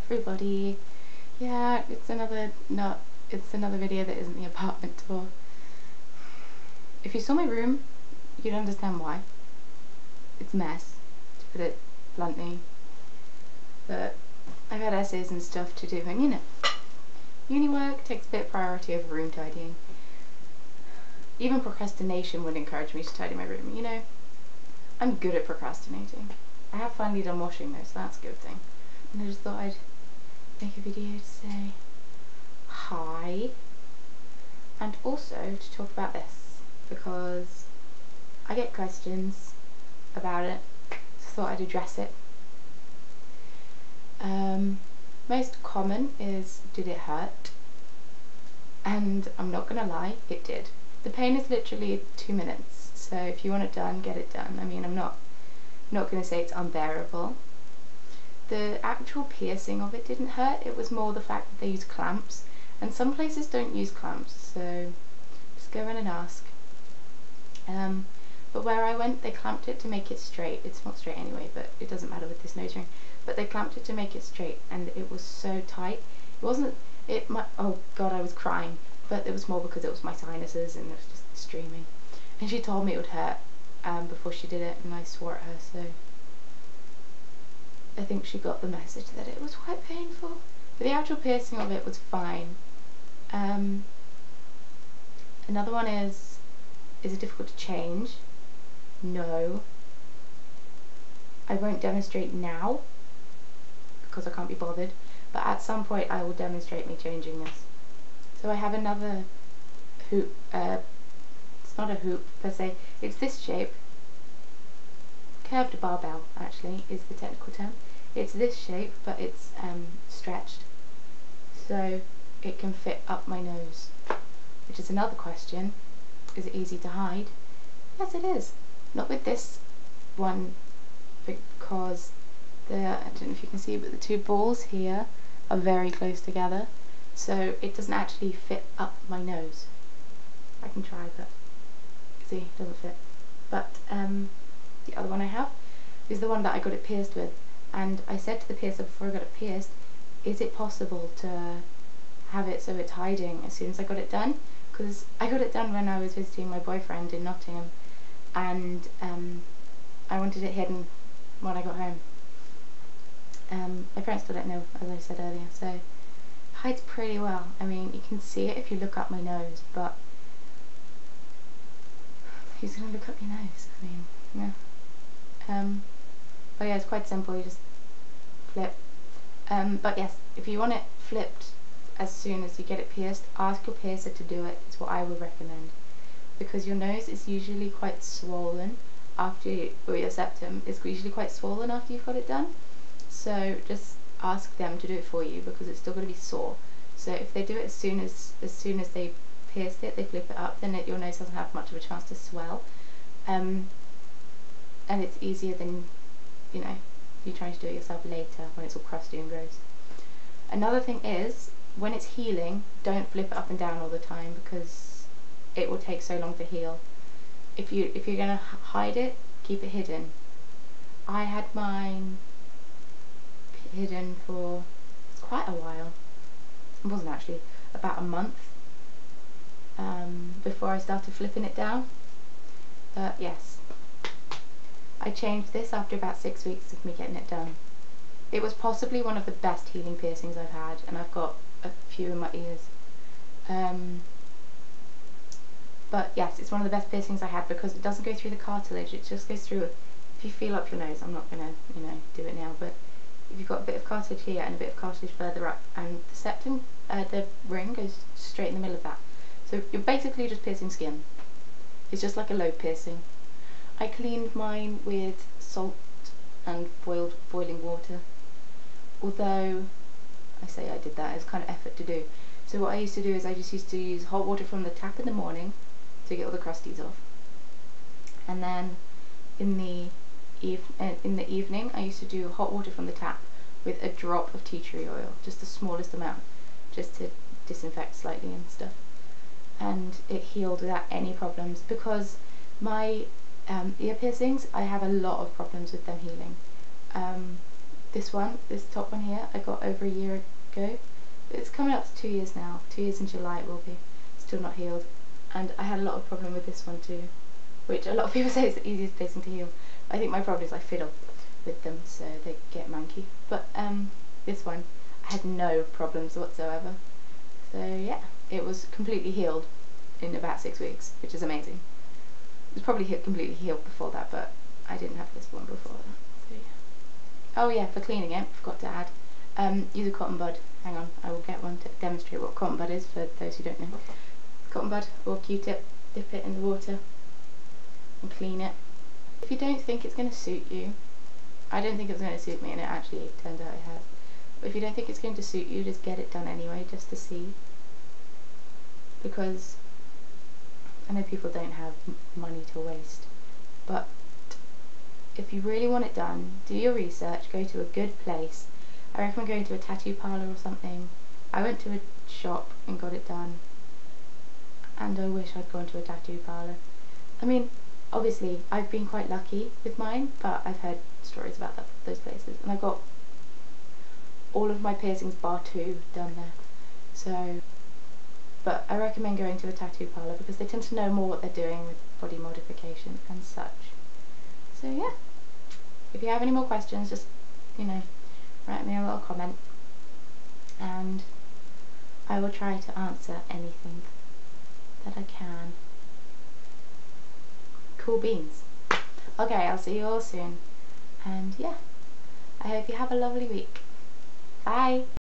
everybody. Yeah, it's another video that isn't the apartment tour. If you saw my room, you'd understand why. It's a mess, to put it bluntly. But I've had essays and stuff to do, and you know, uni work takes a bit of priority over room tidying. Even procrastination would encourage me to tidy my room, you know. I'm good at procrastinating. I have finally done washing though, so that's a good thing. And I just thought I'd make a video to say hi, and also to talk about this, because I get questions about it, so I thought I'd address it. Most common is, did it hurt? And I'm not gonna lie, it did. The pain is literally 2 minutes, so if you want it done, get it done. I mean, I'm not gonna say it's unbearable. The actual piercing of it didn't hurt, it was more the fact that they use clamps, and some places don't use clamps, so just go in and ask. But where I went, they clamped it to make it straight. It's not straight anyway, but it doesn't matter with this nose ring. But they clamped it to make it straight, and it was so tight. It wasn't, oh god, I was crying, but it was more because it was my sinuses and it was just streaming. And she told me it would hurt before she did it, and I swore at her, so I think she got the message that it was quite painful. But the actual piercing of it was fine. Another one is it difficult to change? No. I won't demonstrate now because I can't be bothered, but at some point I will demonstrate me changing this. So I have another hoop, it's not a hoop per se, it's this shape. Curved barbell actually is the technical term. It's this shape, but it's stretched, so it can fit up my nose, which is another question. Is it easy to hide? Yes, it is. Not with this one, because I don't know if you can see, but the two balls here are very close together, so it doesn't actually fit up my nose. I can try, but see, it doesn't fit. But the other one I have is the one that I got it pierced with, and I said to the piercer before I got it pierced, is it possible to have it so it's hiding as soon as I got it done? Because I got it done when I was visiting my boyfriend in Nottingham, and I wanted it hidden when I got home. My parents still don't know, as I said earlier, so it hides pretty well. I mean, you can see it if you look up my nose, but who's going to look up your nose? I mean, yeah. But yeah, it's quite simple, you just flip. But yes, if you want it flipped as soon as you get it pierced, ask your piercer to do it. It's what I would recommend, because your nose is usually quite swollen after or your septum is usually quite swollen after you've got it done. So just ask them to do it for you, because it's still going to be sore. So if they do it as soon as they pierced it, they flip it up, then your nose doesn't have much of a chance to swell, and it's easier than, you know, you trying to do it yourself later when it's all crusty and gross. Another thing is, when it's healing, don't flip it up and down all the time, because it will take so long to heal. If you're gonna hide it, keep it hidden. I had mine hidden for quite a while. It wasn't actually, about a month before I started flipping it down. But yes, I changed this after about 6 weeks of me getting it done. It was possibly one of the best healing piercings I've had, and I've got a few in my ears. But yes, it's one of the best piercings I had, because it doesn't go through the cartilage, it just goes through. If you feel up your nose, I'm not gonna, you know, do it now, but if you've got a bit of cartilage here and a bit of cartilage further up, and the septum, the ring goes straight in the middle of that. So you're basically just piercing skin. It's just like a lobe piercing. I cleaned mine with salt and boiling water. Although, I say I did that, it's kind of effort to do. So what I used to do is I just used to use hot water from the tap in the morning to get all the crusties off. And then in the evening I used to do hot water from the tap with a drop of tea tree oil, just the smallest amount, just to disinfect slightly and stuff. And it healed without any problems, because my ear piercings, I have a lot of problems with them healing. this top one here, I got over a year ago. It's coming up to 2 years now. 2 years in July it will be. Still not healed. And I had a lot of problem with this one too, which a lot of people say is the easiest piercing to heal. I think my problem is I fiddle with them, so they get manky. But this one, I had no problems whatsoever. So yeah, it was completely healed in about 6 weeks, which is amazing. It was probably completely healed before that, but I didn't have this one before that. So yeah. Oh yeah, for cleaning it, forgot to add, use a cotton bud. Hang on, I will get one to demonstrate what cotton bud is for those who don't know. Cotton bud or Q-tip, dip it in the water and clean it. If you don't think it's going to suit you, I don't think it was going to suit me, and it actually turned out it has. But if you don't think it's going to suit you, just get it done anyway, just to see. Because I know people don't have money to waste, but if you really want it done, do your research, go to a good place. I recommend going to a tattoo parlour or something. I went to a shop and got it done, and I wish I'd gone to a tattoo parlour. I mean, obviously I've been quite lucky with mine, but I've heard stories about those places, and I got all of my piercings bar 2 done there. So, but I recommend going to a tattoo parlour because they tend to know more what they're doing with body modification and such. So yeah, if you have any more questions, just, you know, write me a little comment and I will try to answer anything that I can. Cool beans. Okay, I'll see you all soon, and yeah, I hope you have a lovely week. Bye!